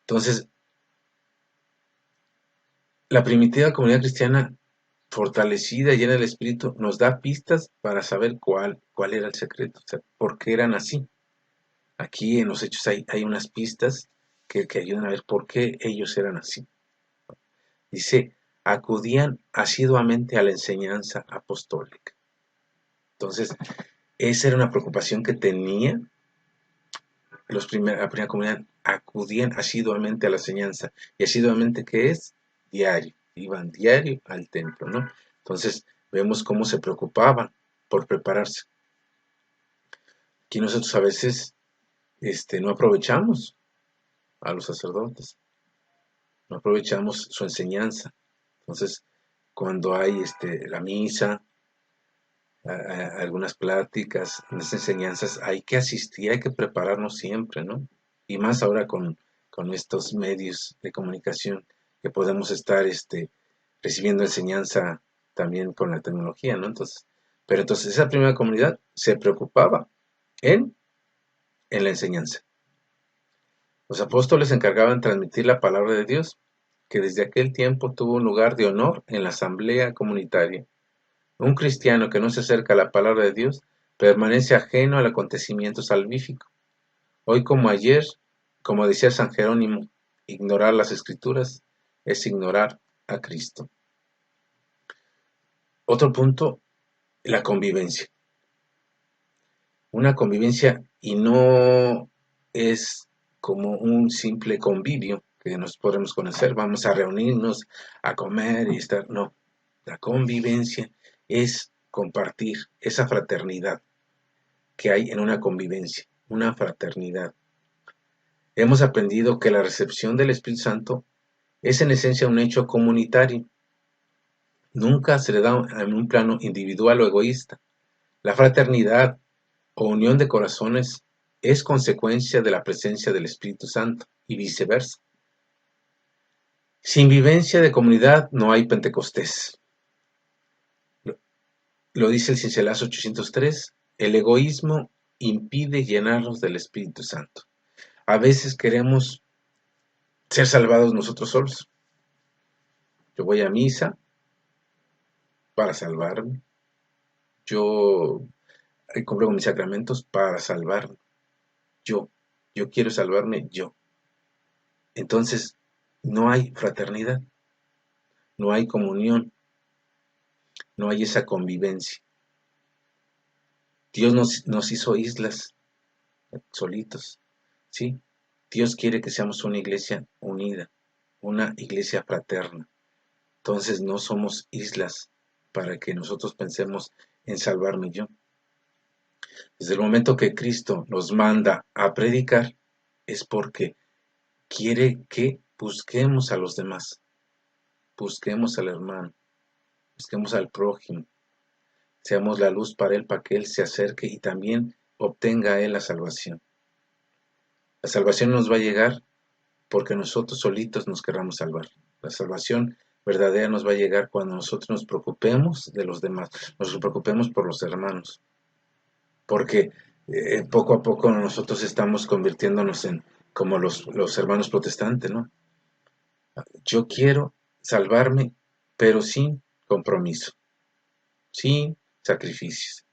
Entonces, la primitiva comunidad cristiana fortalecida y llena del Espíritu nos da pistas para saber cuál era el secreto, o sea, por qué eran así. Aquí en los hechos hay unas pistas que ayudan a ver por qué ellos eran así. Dice, acudían asiduamente a la enseñanza apostólica. Entonces, esa era una preocupación que tenía la primera comunidad, acudían asiduamente a la enseñanza. ¿Y asiduamente qué es? Diario. Iban diario al templo, ¿no? Entonces, vemos cómo se preocupaban por prepararse. Aquí nosotros a veces no aprovechamos a los sacerdotes, no aprovechamos su enseñanza. Entonces, cuando hay la misa, algunas pláticas, unas enseñanzas, hay que asistir, hay que prepararnos siempre, ¿no? Y más ahora con estos medios de comunicación que podemos estar recibiendo enseñanza también con la tecnología, ¿no? Pero entonces esa primera comunidad se preocupaba en, en la enseñanza. Los apóstoles se encargaban de transmitir la palabra de Dios, que desde aquel tiempo tuvo un lugar de honor en la asamblea comunitaria. Un cristiano que no se acerca a la palabra de Dios permanece ajeno al acontecimiento salvífico. Hoy como ayer, como decía San Jerónimo, ignorar las escrituras es ignorar a Cristo. Otro punto, la convivencia. Una convivencia y no es como un simple convivio que nos podemos conocer, vamos a reunirnos, a comer y estar, no. La convivencia es compartir esa fraternidad que hay en una convivencia, una fraternidad. Hemos aprendido que la recepción del Espíritu Santo es en esencia un hecho comunitario. Nunca se le da en un plano individual o egoísta. La fraternidad o unión de corazones es consecuencia de la presencia del Espíritu Santo y viceversa. Sin vivencia de comunidad no hay Pentecostés. Lo dice el Cincelazo 803, el egoísmo impide llenarnos del Espíritu Santo. A veces queremos ser salvados nosotros solos. Yo voy a misa para salvarme. Yo cumplo con mis sacramentos para salvarme. Yo quiero salvarme yo. Entonces, no hay fraternidad, no hay comunión, no hay esa convivencia. Dios nos hizo islas solitos, ¿sí? Dios quiere que seamos una iglesia unida, una iglesia fraterna. Entonces no somos islas para que nosotros pensemos en salvarme yo. Desde el momento que Cristo nos manda a predicar, es porque quiere que busquemos a los demás, busquemos al hermano, busquemos al prójimo, seamos la luz para él, para que él se acerque y también obtenga él la salvación. La salvación nos va a llegar porque nosotros solitos nos querramos salvar. La salvación verdadera nos va a llegar cuando nosotros nos preocupemos de los demás, nos preocupemos por los hermanos. porque poco a poco nosotros estamos convirtiéndonos en como los hermanos protestantes, ¿no? Yo quiero salvarme, pero sin compromiso, sin sacrificios.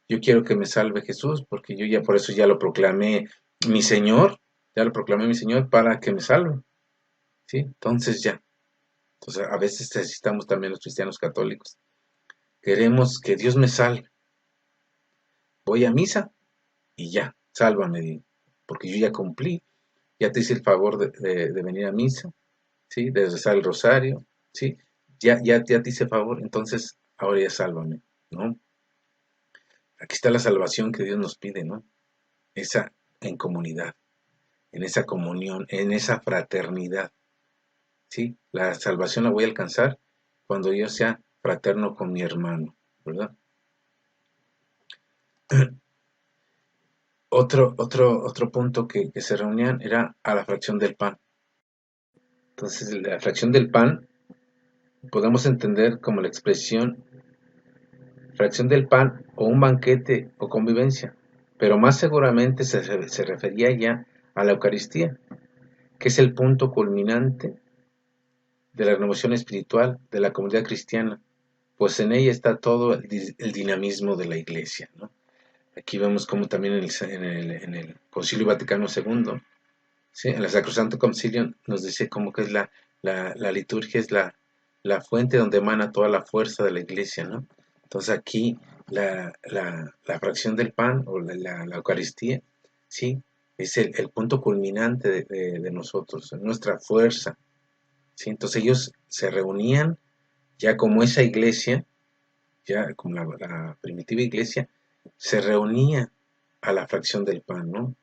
Yo quiero que me salve Jesús, porque yo ya por eso ya lo proclamé mi Señor, ya lo proclamé mi Señor para que me salve, ¿sí? Entonces ya. Entonces a veces necesitamos también los cristianos católicos. Queremos que Dios me salve. Voy a misa y ya, sálvame, porque yo ya cumplí, ya te hice el favor de venir a misa, ¿sí? De rezar el rosario, ¿sí? Ya te hice favor, entonces ahora ya sálvame, ¿no? Aquí está la salvación que Dios nos pide, ¿no? Esa en comunidad, en esa comunión, en esa fraternidad, ¿sí? La salvación la voy a alcanzar cuando yo sea fraterno con mi hermano, ¿verdad? Otro punto que se reunían era a la fracción del pan. Entonces, la fracción del pan podemos entender como la expresión fracción del pan o un banquete o convivencia, pero más seguramente se refería ya a la Eucaristía, que es el punto culminante de la renovación espiritual de la comunidad cristiana, pues en ella está todo el dinamismo de la Iglesia, ¿no? Aquí vemos como también en el Concilio Vaticano II, ¿sí? En el Sacrosanto Concilio nos dice como que es la liturgia es la fuente donde emana toda la fuerza de la Iglesia, ¿no? Entonces aquí la fracción del pan o la Eucaristía, ¿sí? Es el punto culminante de nosotros, nuestra fuerza, ¿sí? Entonces ellos se reunían ya como esa iglesia, ya como la primitiva iglesia, se reunía a la fracción del pan, ¿no?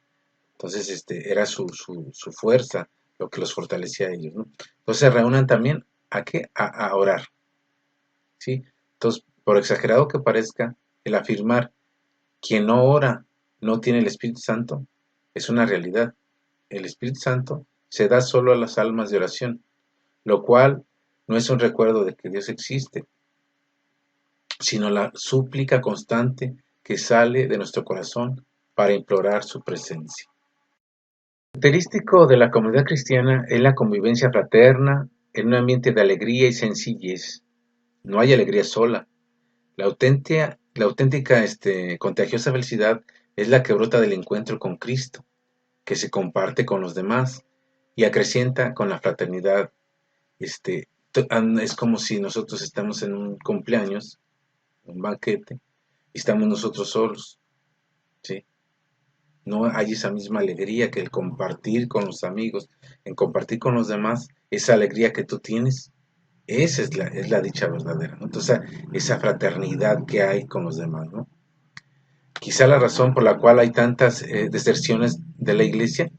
Entonces, era su fuerza lo que los fortalecía a ellos, ¿no? Entonces se reúnan también a qué? A orar, ¿sí? Entonces, por exagerado que parezca, el afirmar quien no ora no tiene el Espíritu Santo es una realidad. El Espíritu Santo se da solo a las almas de oración, lo cual no es un recuerdo de que Dios existe, sino la súplica constante que sale de nuestro corazón para implorar su presencia. Característico de la comunidad cristiana es la convivencia fraterna en un ambiente de alegría y sencillez. No hay alegría sola. La auténtica, contagiosa felicidad es la que brota del encuentro con Cristo, que se comparte con los demás y acrecienta con la fraternidad. Es como si nosotros estamos en un cumpleaños, un banquete, y estamos nosotros solos, ¿sí? No hay esa misma alegría que el compartir con los amigos, en compartir con los demás, esa alegría que tú tienes, esa es la dicha verdadera, ¿no? Entonces, esa fraternidad que hay con los demás, ¿no? Quizá la razón por la cual hay tantas deserciones de la iglesia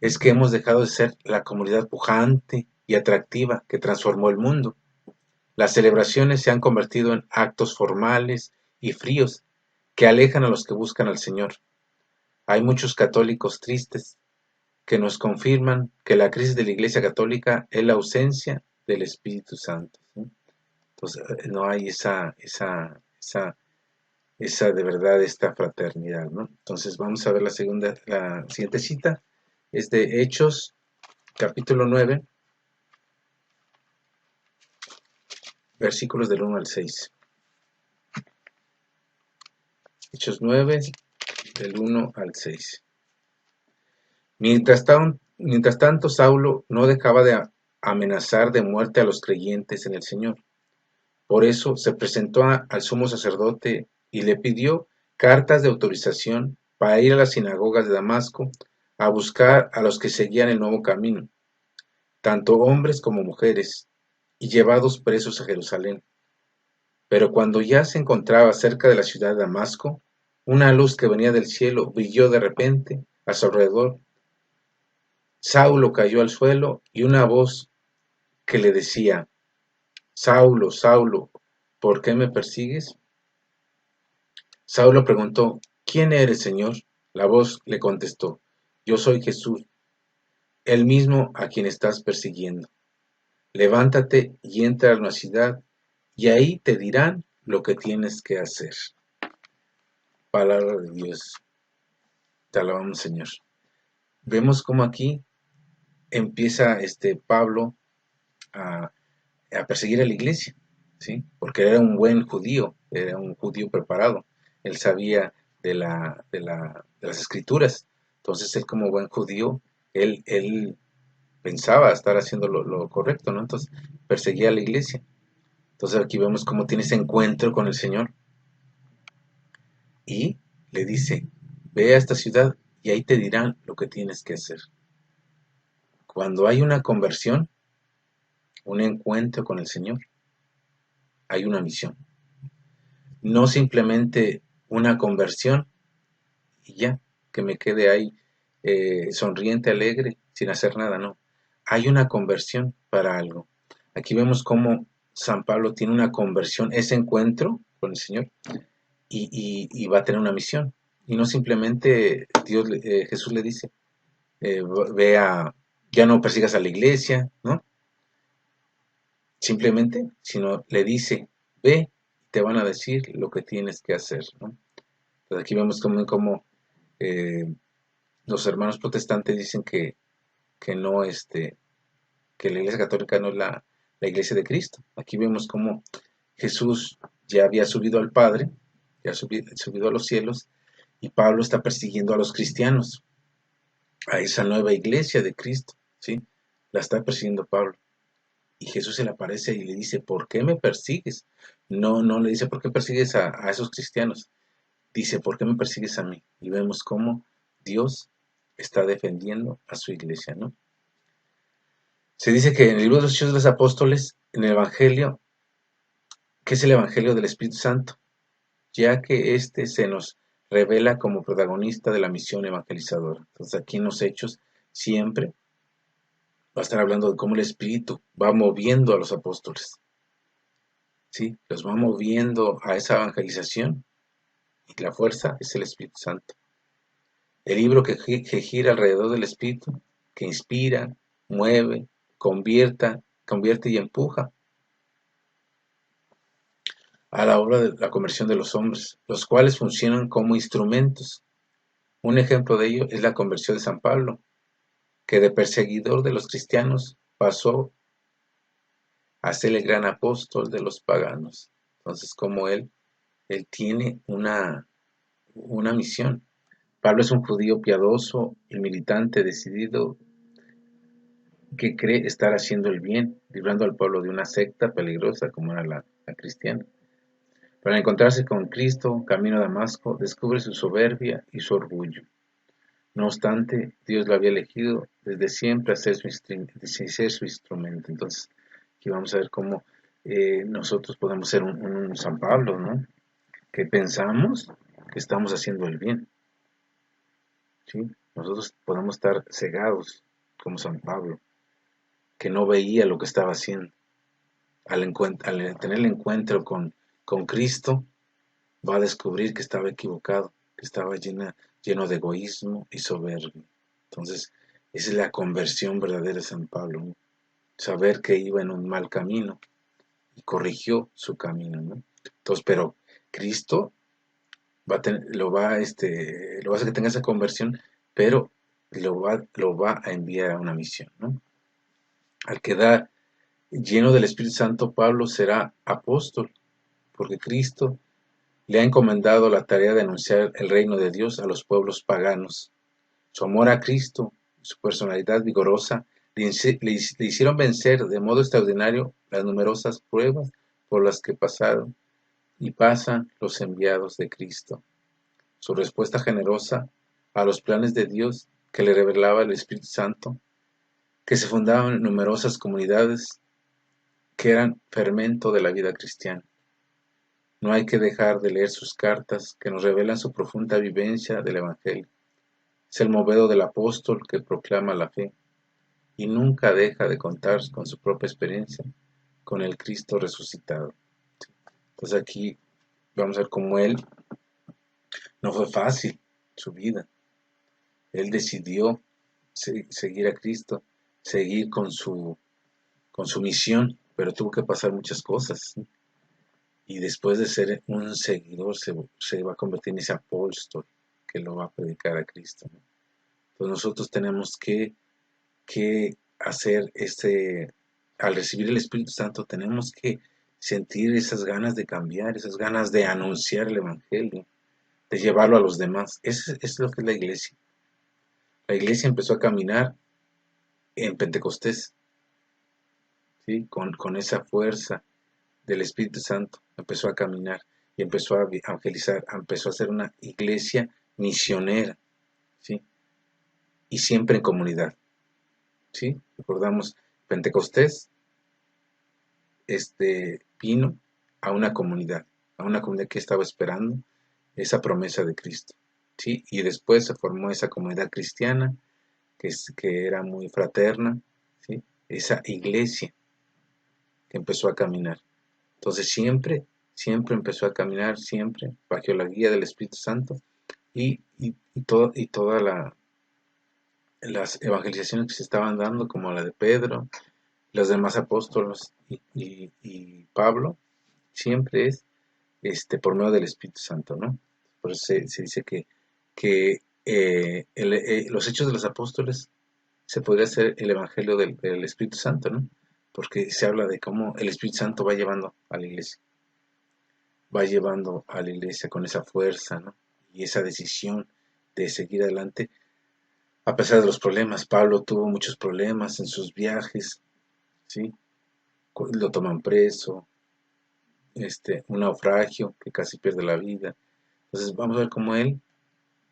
es que hemos dejado de ser la comunidad pujante y atractiva que transformó el mundo. Las celebraciones se han convertido en actos formales y fríos que alejan a los que buscan al Señor. Hay muchos católicos tristes que nos confirman que la crisis de la Iglesia Católica es la ausencia del Espíritu Santo, ¿sí? Entonces, no hay esa de verdad, esta fraternidad, ¿no? Entonces, vamos a ver la siguiente cita, es de Hechos, capítulo 9, versículos del 1 al 6. Hechos 9, del 1 al 6. Mientras tanto, Saulo no dejaba de amenazar de muerte a los creyentes en el Señor. Por eso se presentó al sumo sacerdote y le pidió cartas de autorización para ir a las sinagogas de Damasco a buscar a los que seguían el nuevo camino, tanto hombres como mujeres, y llevados presos a Jerusalén. Pero cuando ya se encontraba cerca de la ciudad de Damasco, una luz que venía del cielo brilló de repente a su alrededor. Saulo cayó al suelo y una voz que le decía: Saulo, Saulo, ¿por qué me persigues? Saulo preguntó: ¿Quién eres, Señor? La voz le contestó: Yo soy Jesús, el mismo a quien estás persiguiendo. Levántate y entra a una ciudad, y ahí te dirán lo que tienes que hacer. Palabra de Dios. Te alabamos, Señor. Vemos cómo aquí empieza Pablo a, a perseguir a la iglesia, ¿sí? Porque era un buen judío, era un judío preparado. Él sabía de las escrituras. Entonces él como buen judío, él pensaba estar haciendo lo correcto, ¿no? Entonces perseguía a la iglesia. Entonces aquí vemos cómo tiene ese encuentro con el Señor y le dice, ve a esta ciudad y ahí te dirán lo que tienes que hacer. Cuando hay una conversión, un encuentro con el Señor, hay una misión. No simplemente una conversión y ya, que me quede ahí sonriente, alegre, sin hacer nada, no. Hay una conversión para algo. Aquí vemos cómo San Pablo tiene una conversión, ese encuentro con el Señor, y va a tener una misión. Y no simplemente Jesús le dice, ve a, ya no persigas a la iglesia, ¿no? Simplemente, sino le dice, ve, te van a decir lo que tienes que hacer, ¿no? Entonces aquí vemos cómo eh, los hermanos protestantes dicen que no, que la iglesia católica no es la iglesia de Cristo. Aquí vemos cómo Jesús ya había subido al Padre, ya subido a los cielos, y Pablo está persiguiendo a los cristianos, a esa nueva iglesia de Cristo, ¿sí? La está persiguiendo Pablo. Y Jesús se le aparece y le dice, ¿por qué me persigues? No, no le dice, ¿por qué persigues a esos cristianos? Dice, ¿por qué me persigues a mí? Y vemos cómo Dios está defendiendo a su iglesia, ¿no? Se dice que en el libro de los Hechos de los Apóstoles, en el Evangelio, que es el Evangelio del Espíritu Santo, ya que éste se nos revela como protagonista de la misión evangelizadora. Entonces aquí en los Hechos siempre va a estar hablando de cómo el Espíritu va moviendo a los apóstoles, ¿sí? Los va moviendo a esa evangelización y la fuerza es el Espíritu Santo. El libro que gira alrededor del Espíritu, que inspira, mueve, convierte y empuja a la obra de la conversión de los hombres, los cuales funcionan como instrumentos. Un ejemplo de ello es la conversión de San Pablo, que de perseguidor de los cristianos pasó a ser el gran apóstol de los paganos. Entonces, como él tiene una misión. Pablo es un judío piadoso y militante decidido que cree estar haciendo el bien, librando al pueblo de una secta peligrosa como era la cristiana. Para encontrarse con Cristo, camino a Damasco, descubre su soberbia y su orgullo. No obstante, Dios lo había elegido desde siempre a ser su instrumento. Entonces, aquí vamos a ver cómo nosotros podemos ser un San Pablo, ¿no? Que pensamos que estamos haciendo el bien, ¿sí? Nosotros podemos estar cegados como San Pablo, que no veía lo que estaba haciendo. Al tener el encuentro con Cristo, va a descubrir que estaba equivocado, que estaba lleno de egoísmo y soberbia. Entonces, esa es la conversión verdadera de San Pablo, ¿no? Saber que iba en un mal camino y corrigió su camino, ¿no? Entonces, pero Cristo lo va a hacer que tenga esa conversión, pero lo va a enviar a una misión, ¿no? Al quedar lleno del Espíritu Santo, Pablo será apóstol, porque Cristo le ha encomendado la tarea de anunciar el reino de Dios a los pueblos paganos. Su amor a Cristo, su personalidad vigorosa, le hicieron vencer de modo extraordinario las numerosas pruebas por las que pasaron y pasan los enviados de Cristo. Su respuesta generosa a los planes de Dios que le revelaba el Espíritu Santo, que se fundaban en numerosas comunidades que eran fermento de la vida cristiana. No hay que dejar de leer sus cartas que nos revelan su profunda vivencia del Evangelio. Es el modelo del apóstol que proclama la fe y nunca deja de contar con su propia experiencia con el Cristo resucitado. Entonces aquí vamos a ver cómo él no fue fácil su vida. Él decidió seguir a Cristo, seguir con su misión, pero tuvo que pasar muchas cosas, ¿sí? y después de ser un seguidor se va a convertir en ese apóstol que lo va a predicar a Cristo, ¿no? Entonces nosotros tenemos que hacer al recibir el Espíritu Santo, tenemos que sentir esas ganas de cambiar, esas ganas de anunciar el Evangelio, de llevarlo a los demás. Eso es lo que es la iglesia. La iglesia empezó a caminar en Pentecostés, ¿sí? Con esa fuerza del Espíritu Santo, empezó a caminar y empezó a evangelizar, empezó a ser una iglesia misionera, ¿sí? Y siempre en comunidad, ¿sí? Recordamos, Pentecostés vino a una comunidad que estaba esperando esa promesa de Cristo, ¿sí? Y después se formó esa comunidad cristiana que era muy fraterna, ¿sí? Esa iglesia que empezó a caminar. Entonces siempre empezó a caminar, siempre bajo la guía del Espíritu Santo y todas las evangelizaciones que se estaban dando, como la de Pedro, los demás apóstoles y Pablo, siempre es por medio del Espíritu Santo, ¿no? Por eso se dice que los hechos de los apóstoles se podría hacer el evangelio del Espíritu Santo, ¿no? Porque se habla de cómo el Espíritu Santo va llevando a la iglesia con esa fuerza, ¿no? Y esa decisión de seguir adelante a pesar de los problemas. Pablo tuvo muchos problemas en sus viajes, ¿sí? Lo toman preso, un naufragio que casi pierde la vida. Entonces vamos a ver cómo él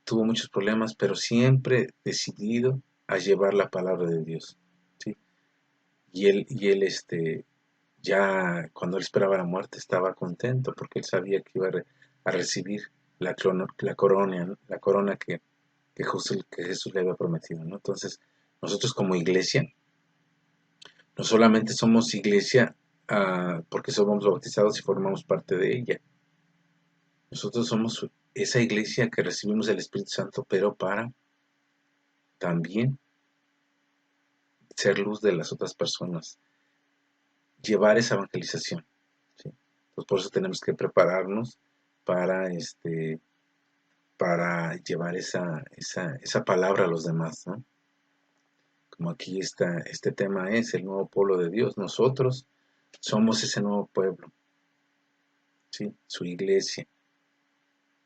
tuvo muchos problemas, pero siempre decidido a llevar la palabra de Dios, ¿sí? Y él, ya cuando él esperaba la muerte estaba contento porque él sabía que iba a recibir la corona que Jesús le había prometido, ¿no? Entonces, nosotros como iglesia, no solamente somos iglesia porque somos bautizados y formamos parte de ella, nosotros somos esa iglesia que recibimos el Espíritu Santo, pero para también ser luz de las otras personas, llevar esa evangelización, ¿sí? Entonces, por eso tenemos que prepararnos para, para llevar esa palabra a los demás, ¿no? Como aquí está, este tema es el nuevo pueblo de Dios. Nosotros somos ese nuevo pueblo, ¿sí? Su iglesia.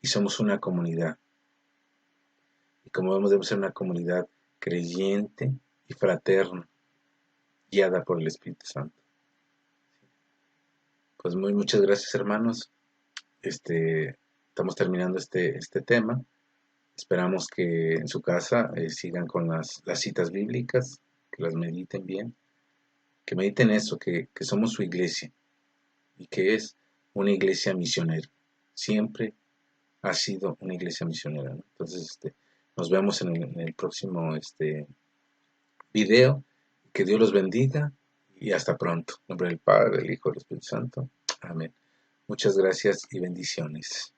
Y somos una comunidad. Y como vemos, debemos ser una comunidad creyente y fraterna, guiada por el Espíritu Santo. Pues muchas gracias, hermanos. Estamos terminando este tema. Esperamos que en su casa sigan con las citas bíblicas, que las mediten bien, que mediten eso, que somos su iglesia y que es una iglesia misionera. Siempre ha sido una iglesia misionera, ¿no? Entonces, nos vemos en el próximo video. Que Dios los bendiga y hasta pronto. En nombre del Padre, del Hijo y del Espíritu Santo. Amén. Muchas gracias y bendiciones.